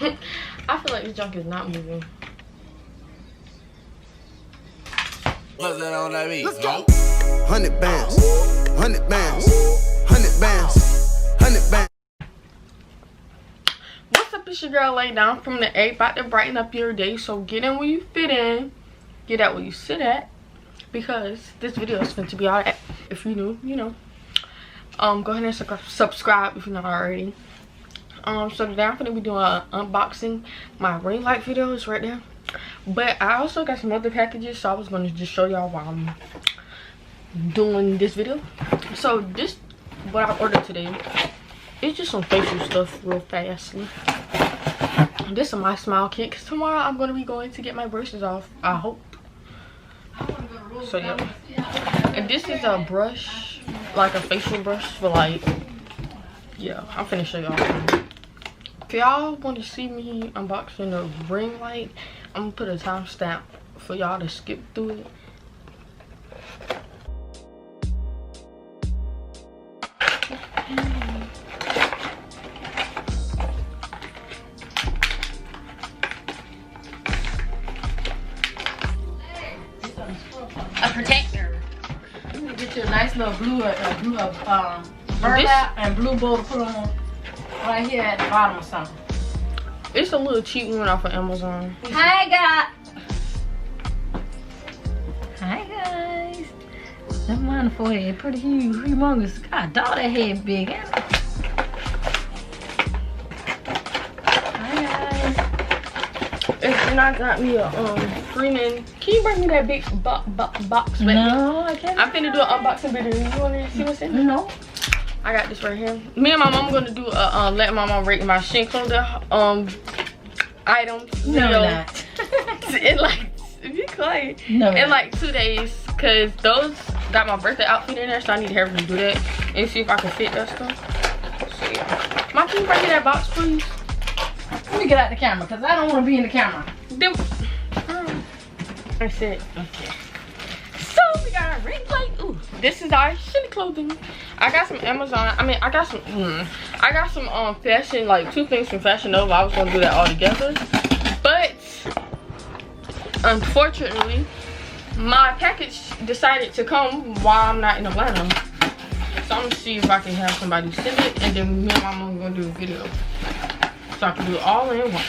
I feel like this junk is not moving. What's that on that beat? Let's go. 100 bands, 100 bands, 100 bands, 100 bands. What's up, it's your girl Lay Down from the A, about to brighten up your day. So get in where you fit in, get out where you sit at, because this video is going to be all that. If you're new, you know. Go ahead and subscribe if you're not already. So today I'm gonna be doing an unboxing. My ring light video is right there, but I also got some other packages, so I was gonna just show y'all while I'm doing this video. So this, what I ordered today, it's just some facial stuff real fastly. This is my smile kit, because tomorrow I'm gonna be going to get my braces off, I hope. So yeah, and this is a brush, like a facial brush for like, yeah, I'm finna show y'all. If y'all want to see me unboxing a ring light, I'm gonna put a timestamp for y'all to skip through it. A protector. You can get you a nice little blue burlap and blue bowl to put on right here at the bottom or something. It's a little cheap one off of Amazon. Hi guys. That mine forehead pretty huge, humongous. God, dog, that head big. Hi guys. And I got me a screaming. Can you bring me that big box back? No, I can't. I'm finna do an unboxing video. You wanna see what's in it? No. I got this right here. Me and my mom gonna do a let my mom rate my shin clothing items video. Not. In like, be quiet. No, in like 2 days, cause those got my birthday outfit in there, so I need to hurry to do that and see if I can fit that stuff. So yeah. Mom, can you bring me that box, please? Let me get out the camera, cause I don't want to be in the camera. Then, that's it. Okay. So we got our ring light. Ooh, this is our shin clothing. I got some Amazon. I mean, I got some fashion, like 2 things from Fashion Nova. I was gonna do that all together, but unfortunately, my package decided to come while I'm not in Atlanta. So I'm gonna see if I can have somebody send it, and then me and my mom are gonna do a video, so I can do it all in one.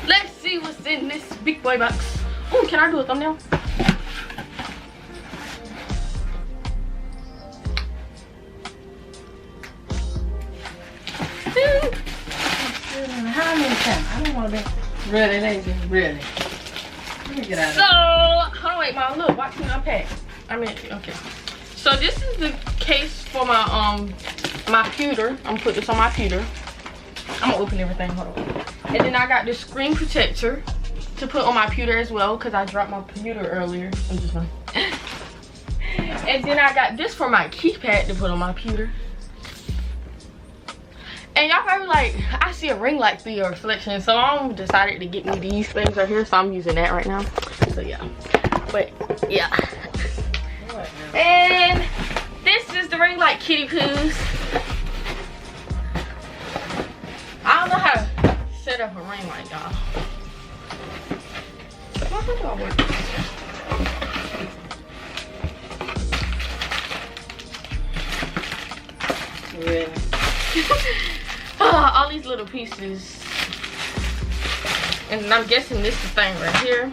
Let's see what's in this big boy box. Oh, can I do a thumbnail? How many times? I don't want to be really lazy, really. Let me get out of So, hold on, wait, Mom, look, watch me unpack. I mean, okay. So this is the case for my my pewter. I'm gonna put this on my pewter. I'm gonna open everything, hold on. And then I got this screen protector to put on my pewter as well, because I dropped my pewter earlier. I'm just gonna. And then I got this for my keypad to put on my pewter. And y'all probably like, I see a ring light through your selection, so I'm decided to get me these things right here, so I'm using that right now. So yeah, but yeah. And this is the ring light kitty poos. I don't know how to set up a ring light, y'all. How do I work this? Really? All these little pieces, and I'm guessing this is the thing right here.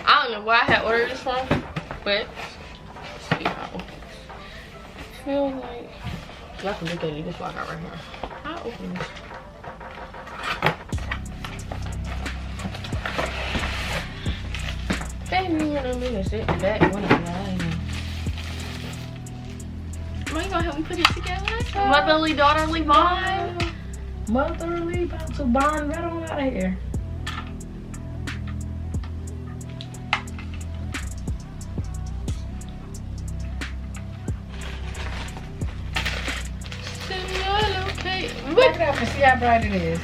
I don't know where I had ordered this from, but let's see how it opens. I feel like y'all can look at it. This is what I got right here. How it opens. Baby, what a minute, sit back when I'm lying. Are you gonna help me put it together? Motherly, daughterly bond. Motherly, about to bond right on out of here. Back it up and see how bright it is.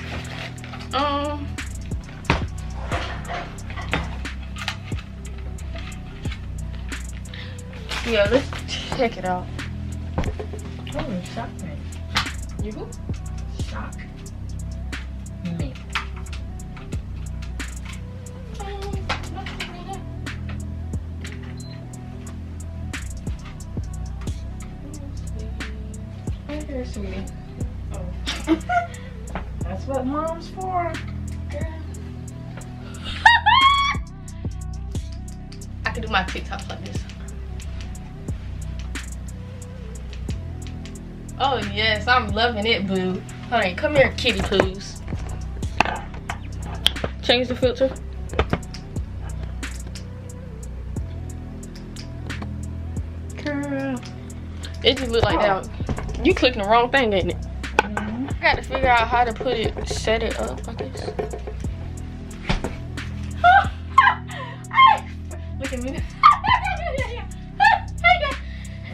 Yeah, let's check it out. Oh, shock me. You who? Shock me. Right here, sweetie. Oh. That's what mom's for. Girl. I can do my TikTok like this. Oh yes, I'm loving it, boo. Hold on, come here, kitty poos. Change the filter. Girl. It just look like that. You clicking the wrong thing, ain't it? Mm-hmm. I got to figure out how to put it, set it up, I guess. Look at me.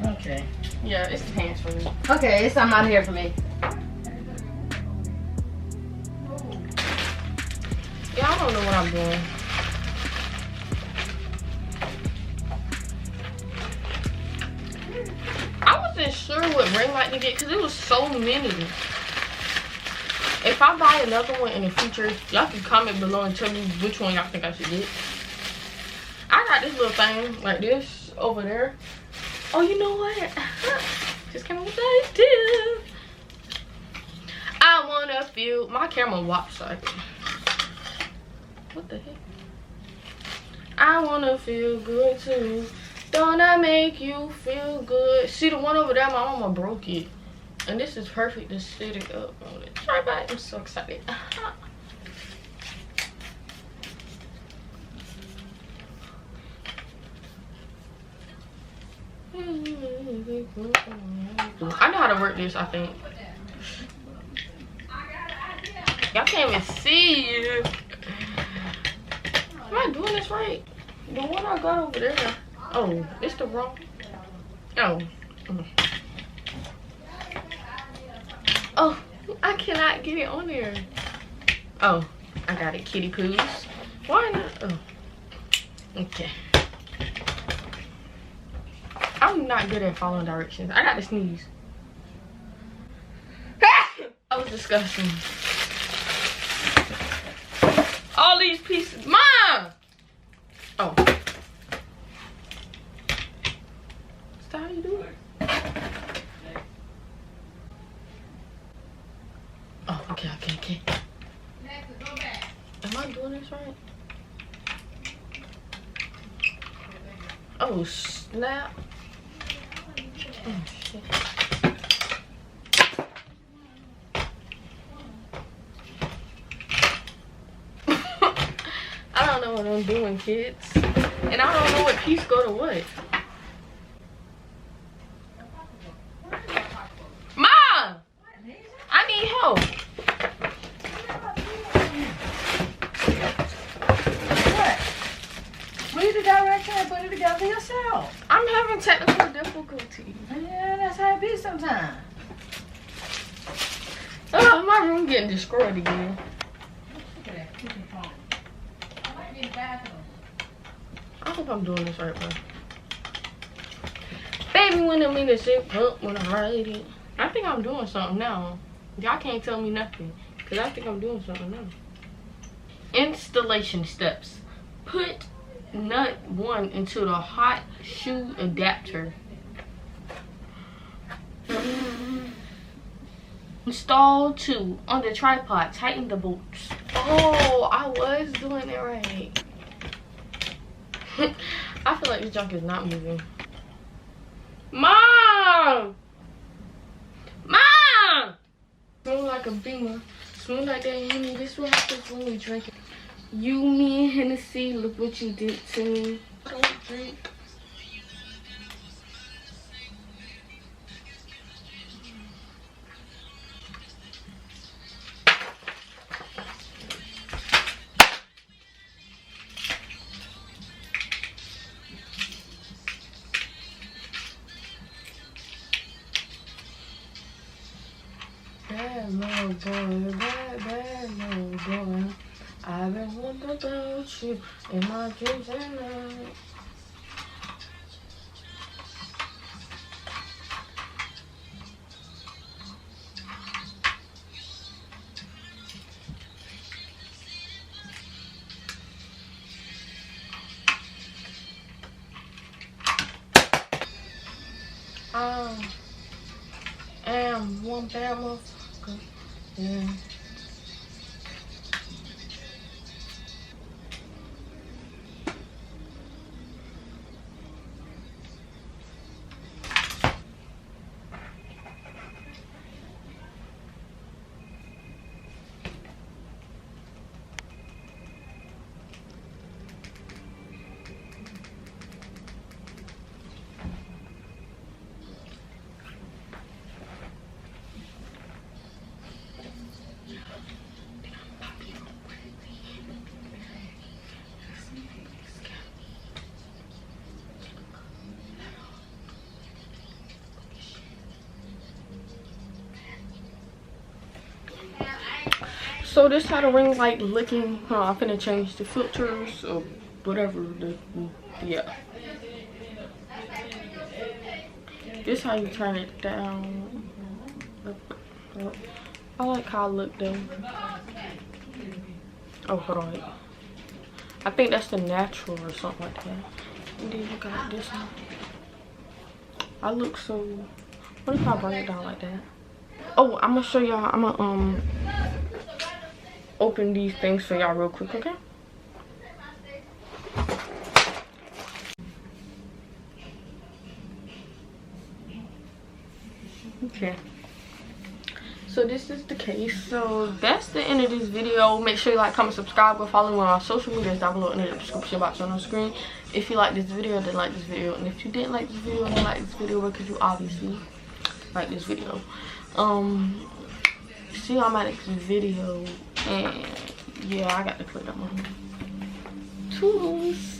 Okay. Yeah, it's the pants for me. Okay, it's something out here for me. Yeah, I don't know what I'm doing. I wasn't sure what Ringlight to get because it was so many. If I buy another one in the future, y'all can comment below and tell me which one y'all think I should get. I got this little thing like this over there. Oh, you know what? Just came up with that too. I wanna feel my camera lopsided. What the heck? I wanna feel good too. Don't I make you feel good? See the one over there, my mama broke it. And this is perfect to set it up on it. Try back. I'm so excited. I know how to work this, I think. Y'all can't even see. Am I doing this right? The one I got over there. Oh, it's the wrong. Oh. Oh, I cannot get it on there. Oh, I got it, kitty poos. Why not? Oh. Okay. I'm not good at following directions. I got to sneeze. That was disgusting. All these pieces. Mom! Oh. Is that how you do it? Oh, okay. Am I doing this right? Oh, snap. Oh, shit. I don't know what I'm doing, kids. And I don't know what piece go to what. Mom! I need help. What? Read the direction and put it together yourself. I'm having technical difficulties. Yeah, that's how it be sometimes. Oh, my room getting destroyed again. Look at that kitchen phone. I might be in the bathroom. I hope I'm doing this right, bro. Baby, when I mean to sit up when I write it. I think I'm doing something now. Y'all can't tell me nothing. Because I think I'm doing something now. Installation steps. Put nut 1 into the hot shoe adapter. Install 2 on the tripod. Tighten the bolts. Oh, I was doing it right. I feel like this junk is not moving. Mom! Mom! Smooth like a beamer. Smooth like that Henny. This what happens when we drink it. You, me, and Hennessy. Look what you did to me. I don't drink. Bad little boy, bad little boy. I've been wondering about you in my dreams at night. I'm a bad motherfucker. Yeah. So this how the ring light looking. I'm finna change the filters or whatever. Yeah. This how you turn it down. I like how I look though. Oh, hold on. I think that's the natural or something like that. And then you got this one. I look so. What if I bring it down like that? Oh, I'm gonna show y'all. I'm gonna open these things for y'all real quick, okay? Okay. So this is the case. So that's the end of this video. Make sure you like, comment, subscribe, or follow me on our social medias down below in the description box on the screen. If you like this video, then like this video. And if you didn't like this video, then like this video because you obviously like this video. See y'all in my next video. And yeah, I got to click that one. Toodles.